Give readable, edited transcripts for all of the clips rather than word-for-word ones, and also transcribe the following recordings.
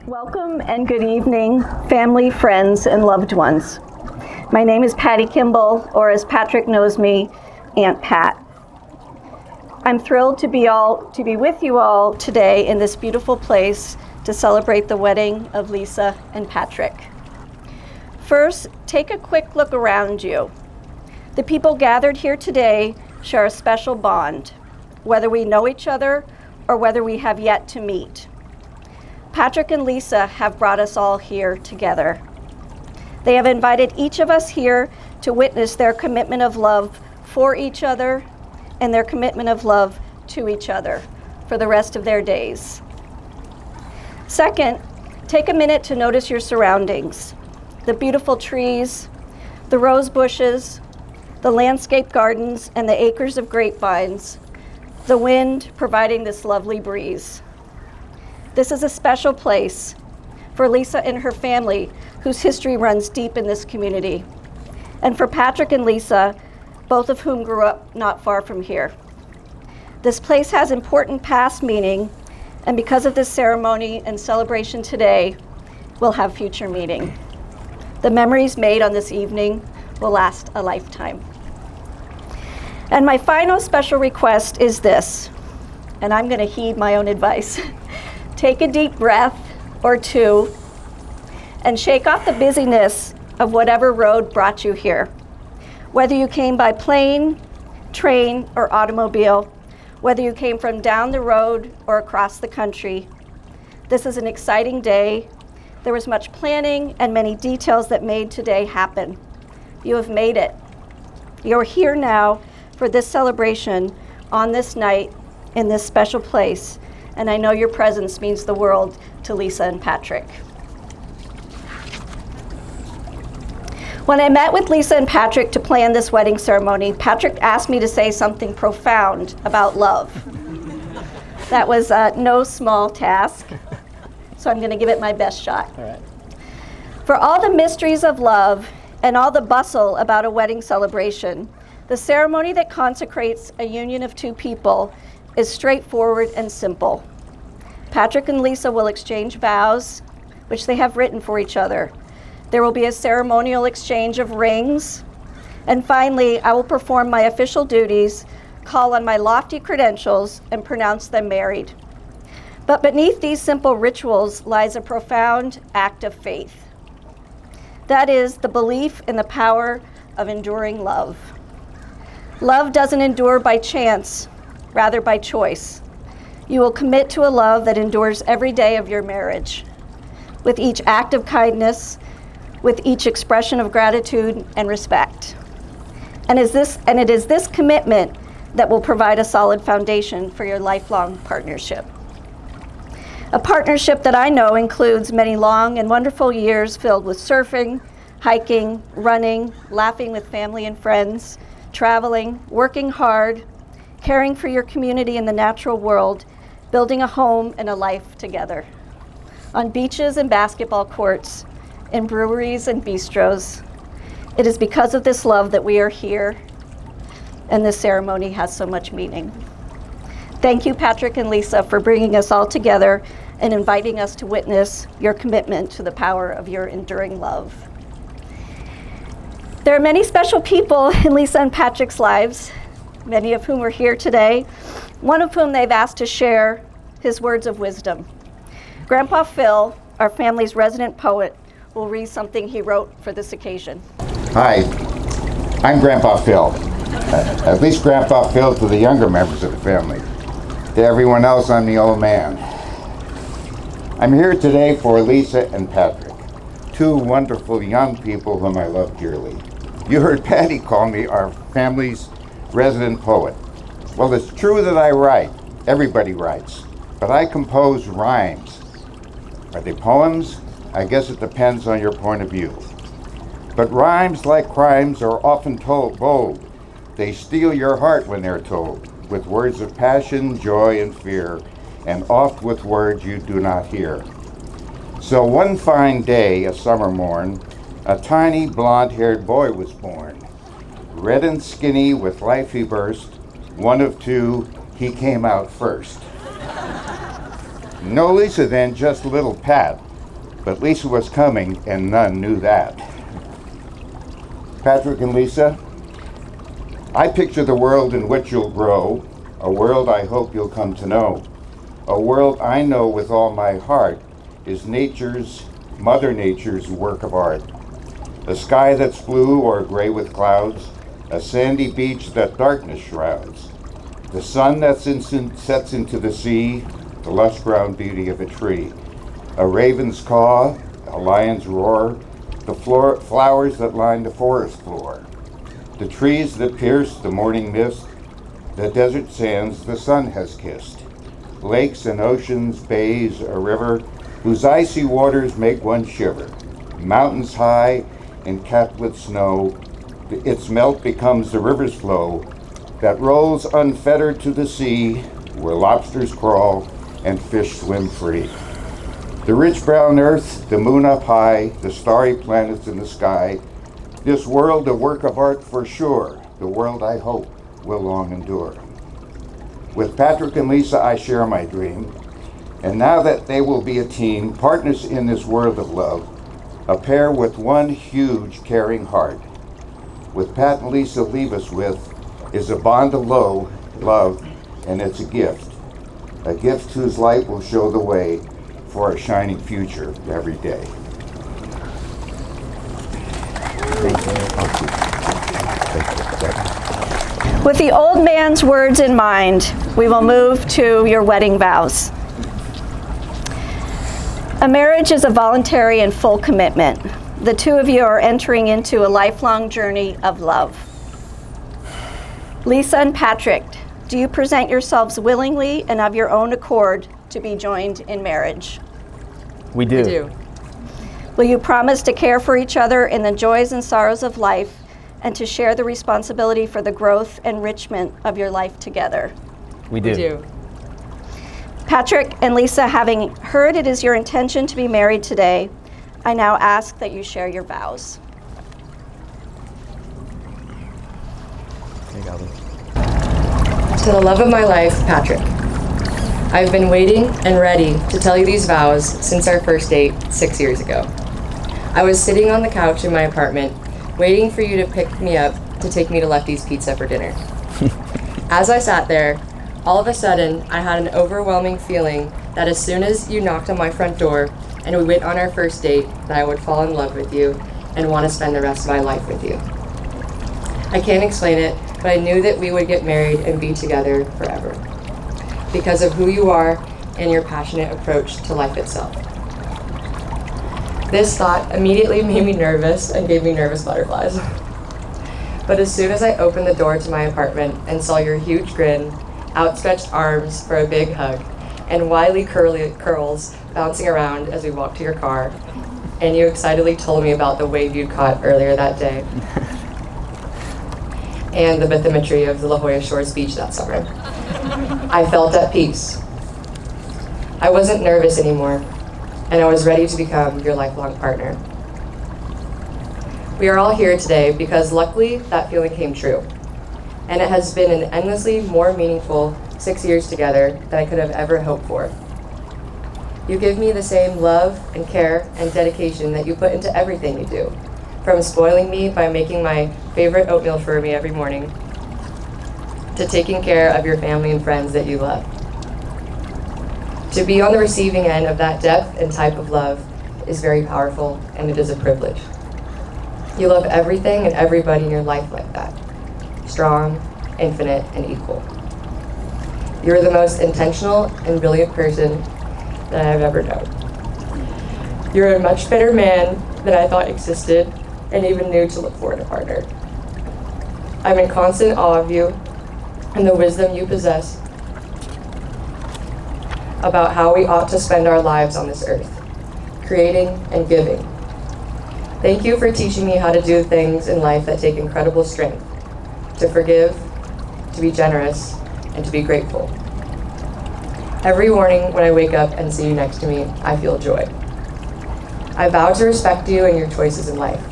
Welcome and good evening, family, friends, and loved ones. My name is Patty Kimball, or as Patrick knows me, Aunt Pat. I'm thrilled to be with you all today in this beautiful place to celebrate the wedding of Lisa and Patrick. First, take a quick look around you. The people gathered here today share a special bond, whether we know each other or whether we have yet to meet. Patrick and Lisa have brought us all here together. They have invited each of us here to witness their commitment of love for each other and their commitment of love to each other for the rest of their days. Second, take a minute to notice your surroundings, the beautiful trees, the rose bushes, the landscape gardens, and the acres of grapevines, the wind providing this lovely breeze. This is a special place for Lisa and her family, whose history runs deep in this community, and for Patrick and Lisa, both of whom grew up not far from here. This place has important past meaning, and because of this ceremony and celebration today, will have future meaning. The memories made on this evening will last a lifetime. And my final special request is this, and I'm going to heed my own advice. Take a deep breath or two and shake off the busyness of whatever road brought you here. Whether you came by plane, train, or automobile, whether you came from down the road or across the country, this is an exciting day. There was much planning and many details that made today happen. You have made it. You're here now for this celebration on this night in this special place, and I know your presence means the world to Lisa and Patrick. When I met with Lisa and Patrick to plan this wedding ceremony, Patrick asked me to say something profound about love. That was no small task, so I'm going to give it my best shot. All right. For all the mysteries of love and all the bustle about a wedding celebration, the ceremony that consecrates a union of two people is straightforward and simple. Patrick and Lisa will exchange vows, which they have written for each other. There will be a ceremonial exchange of rings. And finally, I will perform my official duties, call on my lofty credentials, and pronounce them married. But beneath these simple rituals lies a profound act of faith. That is the belief in the power of enduring love. Love doesn't endure by chance, rather by choice. You will commit to a love that endures every day of your marriage, with each act of kindness, with each expression of gratitude and respect. And it is this commitment that will provide a solid foundation for your lifelong partnership. A partnership that I know includes many long and wonderful years filled with surfing, hiking, running, laughing with family and friends, traveling, working hard, caring for your community and the natural world, building a home and a life together. On beaches and basketball courts, in breweries and bistros. It is because of this love that we are here, and this ceremony has so much meaning. Thank you, Patrick and Lisa, for bringing us all together and inviting us to witness your commitment to the power of your enduring love. There are many special people in Lisa and Patrick's lives, many of whom are here today, one of whom they've asked to share his words of wisdom. Grandpa Phil, our family's resident poet, will read something he wrote for this occasion. Hi, I'm Grandpa Phil. At least Grandpa Phil to the younger members of the family. To everyone else, I'm the old man. I'm here today for Lisa and Patrick, two wonderful young people whom I love dearly. You heard Patty call me our family's resident poet. Well, it's true that I write. Everybody writes. But I compose rhymes. Are they poems? I guess it depends on your point of view. But rhymes, like crimes, are often told bold. They steal your heart when they're told, with words of passion, joy, and fear, and oft with words you do not hear. So one fine day, a summer morn, a tiny blonde-haired boy was born. Red and skinny, with life he burst. One of two, he came out first. No Lisa then, just little Pat, But Lisa was coming, and none knew that. Patrick and Lisa, I picture the world in which you'll grow, a world I hope you'll come to know, a world I know with all my heart is Mother Nature's work of art. A sky that's blue or gray with clouds, a sandy beach that darkness shrouds, the sun that sets into the sea, the lush brown beauty of a tree, a raven's caw, a lion's roar, the flowers that line the forest floor, the trees that pierce the morning mist, the desert sands the sun has kissed, lakes and oceans, bays, a river, whose icy waters make one shiver, mountains high and capped with snow, its melt becomes the river's flow, that rolls unfettered to the sea, where lobsters crawl and fish swim free. The rich brown earth, the moon up high, the starry planets in the sky, this world a work of art for sure, the world I hope will long endure. With Patrick and Lisa I share my dream, and now that they will be a team, partners in this world of love, a pair with one huge caring heart. With Pat and Lisa leave us with is a bond of love, and it's a gift whose light will show the way for a shining future every day. With the old man's words in mind, we will move to your wedding vows. A marriage is a voluntary and full commitment. The two of you are entering into a lifelong journey of love. Lisa and Patrick, do you present yourselves willingly and of your own accord to be joined in marriage? We do. We do. Will you promise to care for each other in the joys and sorrows of life and to share the responsibility for the growth and enrichment of your life together? We do. We do. Patrick and Lisa, having heard it is your intention to be married today, I now ask that you share your vows. There you go, Lee. To the love of my life, Patrick. I've been waiting and ready to tell you these vows since our first date 6 years ago. I was sitting on the couch in my apartment, waiting for you to pick me up to take me to Lefty's Pizza for dinner. As I sat there, all of a sudden, I had an overwhelming feeling that as soon as you knocked on my front door and we went on our first date, that I would fall in love with you and want to spend the rest of my life with you. I can't explain it, but I knew that we would get married and be together forever because of who you are and your passionate approach to life itself. This thought immediately made me nervous and gave me nervous butterflies. But as soon as I opened the door to my apartment and saw your huge grin, outstretched arms for a big hug, and wily curls bouncing around as we walked to your car, and you excitedly told me about the wave you'd caught earlier that day, and the bathymetry of the La Jolla Shores beach that summer, I felt at peace. I wasn't nervous anymore, and I was ready to become your lifelong partner. We are all here today because luckily that feeling came true. And it has been an endlessly more meaningful 6 years together than I could have ever hoped for. You give me the same love and care and dedication that you put into everything you do, from spoiling me by making my favorite oatmeal for me every morning, to taking care of your family and friends that you love. To be on the receiving end of that depth and type of love is very powerful, and it is a privilege. You love everything and everybody in your life like that. Strong, infinite, and equal. You're the most intentional and brilliant person that I've ever known. You're a much better man than I thought existed and even knew to look for in a partner. I'm in constant awe of you and the wisdom you possess about how we ought to spend our lives on this earth, creating and giving. Thank you for teaching me how to do things in life that take incredible strength. To forgive, to be generous, and to be grateful. Every morning when I wake up and see you next to me, I feel joy. I vow to respect you and your choices in life.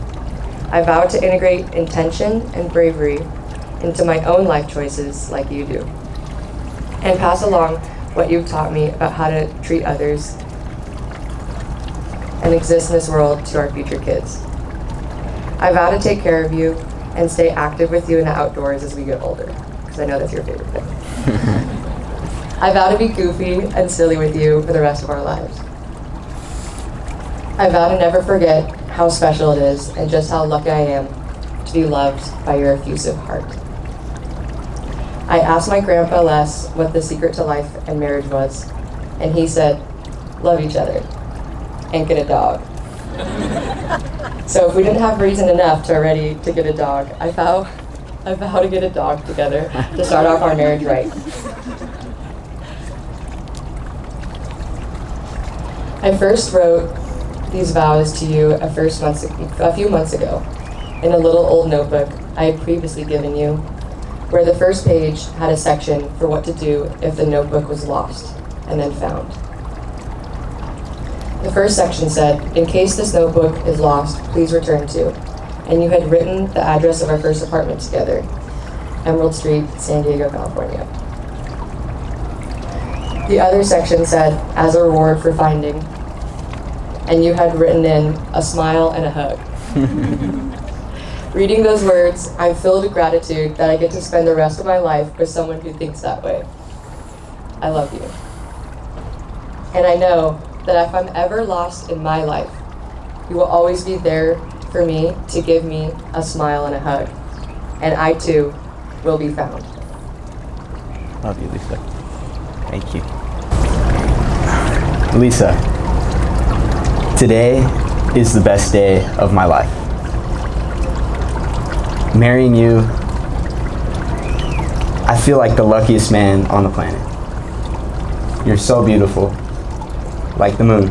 I vow to integrate intention and bravery into my own life choices like you do, and pass along what you've taught me about how to treat others and exist in this world to our future kids. I vow to take care of you and stay active with you in the outdoors as we get older, because I know that's your favorite thing. I vow to be goofy and silly with you for the rest of our lives. I vow to never forget how special it is and just how lucky I am to be loved by your effusive heart. I asked my grandpa Les what the secret to life and marriage was, and he said, love each other and get a dog. So if we didn't have reason enough to get a dog, I vow to get a dog together to start off our marriage right. I first wrote these vows to you a few months ago in a little old notebook I had previously given you, where the first page had a section for what to do if the notebook was lost and then found. The first section said, in case this notebook is lost, please return to, and you had written the address of our first apartment together, Emerald Street, San Diego, California. The other section said, as a reward for finding, and you had written in a smile and a hug. Reading those words, I'm filled with gratitude that I get to spend the rest of my life with someone who thinks that way. I love you. And I know that if I'm ever lost in my life, you will always be there for me to give me a smile and a hug. And I too will be found. Love you, Lisa. Thank you. Lisa, today is the best day of my life. Marrying you, I feel like the luckiest man on the planet. You're so beautiful, like the moon.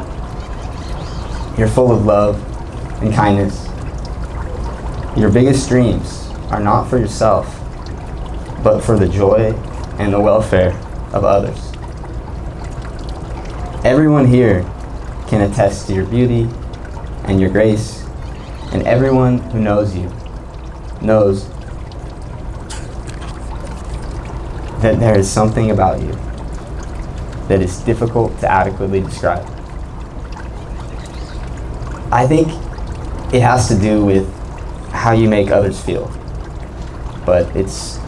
You're full of love and kindness. Your biggest dreams are not for yourself, but for the joy and the welfare of others. Everyone here can attest to your beauty and your grace, and everyone who knows you knows that there is something about you that is difficult to adequately describe. I think it has to do with how you make others feel, but it's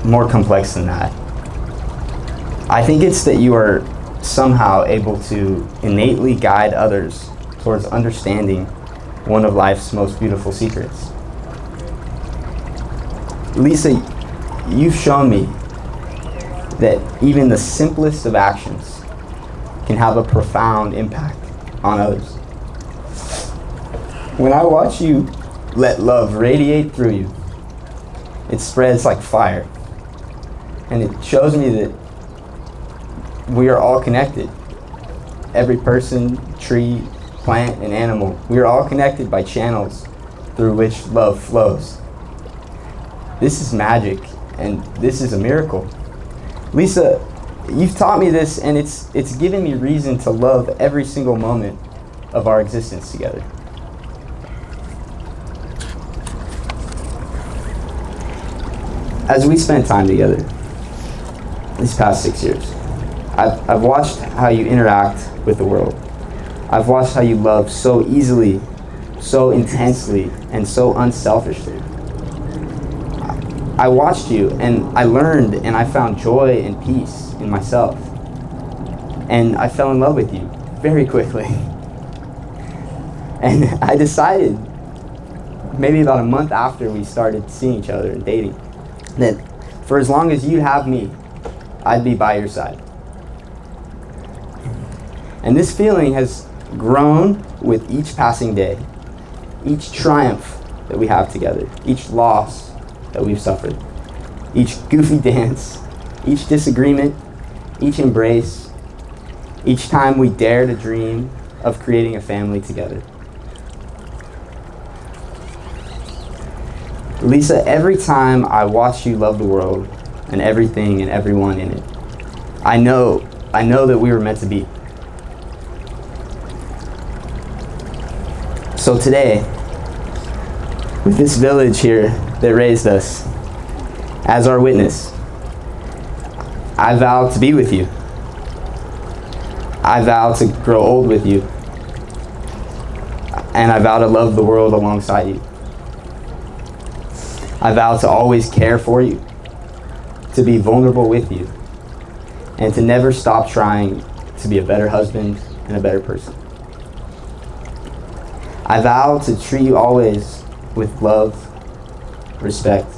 more complex than that. I think it's that you are somehow able to innately guide others towards understanding one of life's most beautiful secrets. Lisa, you've shown me that even the simplest of actions can have a profound impact on others. When I watch you let love radiate through you, it spreads like fire. And it shows me that we are all connected. Every person, tree, plant, and animal, we are all connected by channels through which love flows. This is magic, and this is a miracle. Lisa, you've taught me this, and it's given me reason to love every single moment of our existence together. As we spent time together these past 6 years, I've watched how you interact with the world. I've watched how you love so easily, so intensely, and so unselfishly. I watched you, and I learned, and I found joy and peace in myself. And I fell in love with you very quickly. And I decided, maybe about a month after we started seeing each other and dating, that for as long as you have me, I'd be by your side. And this feeling has grown with each passing day, each triumph that we have together, each loss that we've suffered, each goofy dance, each disagreement, each embrace, each time we dare to dream of creating a family together. Lisa, every time I watch you love the world and everything and everyone in it, I know that we were meant to be. So today, with this village here that raised us as our witness, I vow to be with you. I vow to grow old with you. And I vow to love the world alongside you. I vow to always care for you, to be vulnerable with you, and to never stop trying to be a better husband and a better person. I vow to treat you always with love, respect,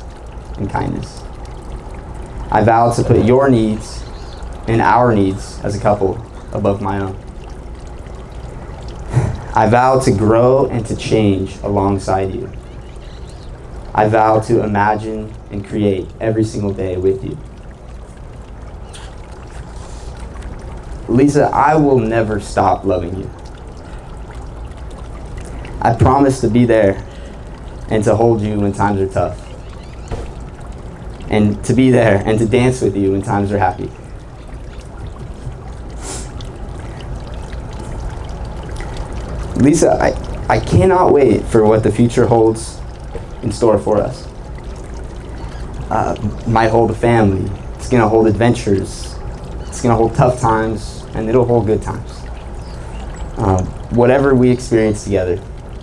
and kindness. I vow to put your needs and our needs as a couple above my own. I vow to grow and to change alongside you. I vow to imagine and create every single day with you. Lisa, I will never stop loving you. I promise to be there and to hold you when times are tough. And to be there and to dance with you when times are happy. Lisa, I cannot wait for what the future holds in store for us. Might hold a family. It's gonna hold adventures. It's gonna hold tough times, and it'll hold good times. Whatever we experience together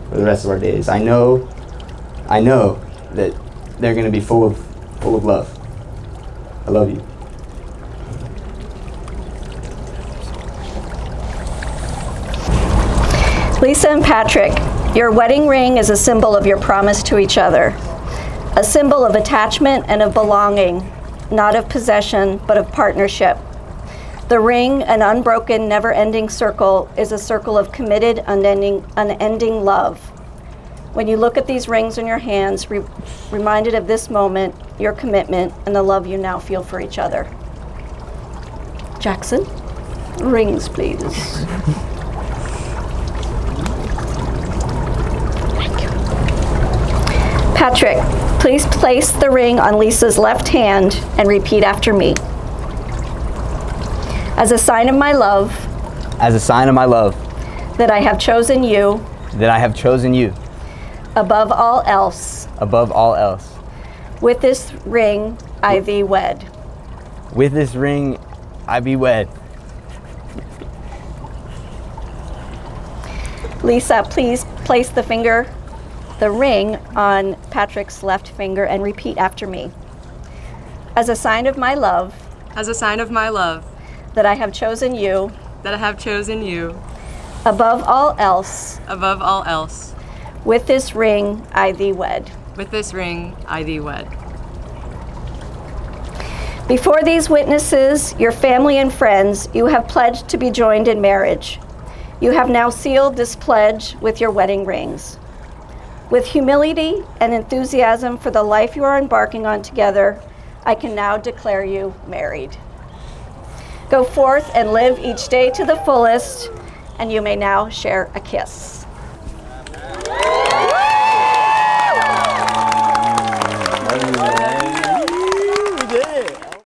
for the rest of our days, I know that they're gonna be full of love. I love you. Lisa and Patrick, your wedding ring is a symbol of your promise to each other, a symbol of attachment and of belonging, not of possession, but of partnership. The ring, an unbroken, never-ending circle, is a circle of committed, unending love. When you look at these rings in your hands, reminded of this moment, your commitment, and the love you now feel for each other. Jackson, rings, please. Patrick, please place the ring on Lisa's left hand and repeat after me. As a sign of my love. As a sign of my love. That I have chosen you. That I have chosen you. Above all else. Above all else. With this ring, I thee wed. With this ring, I be wed. Lisa, please place the ring on Patrick's left finger and repeat after me. As a sign of my love. As a sign of my love. That I have chosen you. That I have chosen you. Above all else. Above all else. With this ring, I thee wed. With this ring, I thee wed. Before these witnesses, your family and friends, you have pledged to be joined in marriage. You have now sealed this pledge with your wedding rings. With humility and enthusiasm for the life you are embarking on together, I can now declare you married. Go forth and live each day to the fullest, and you may now share a kiss.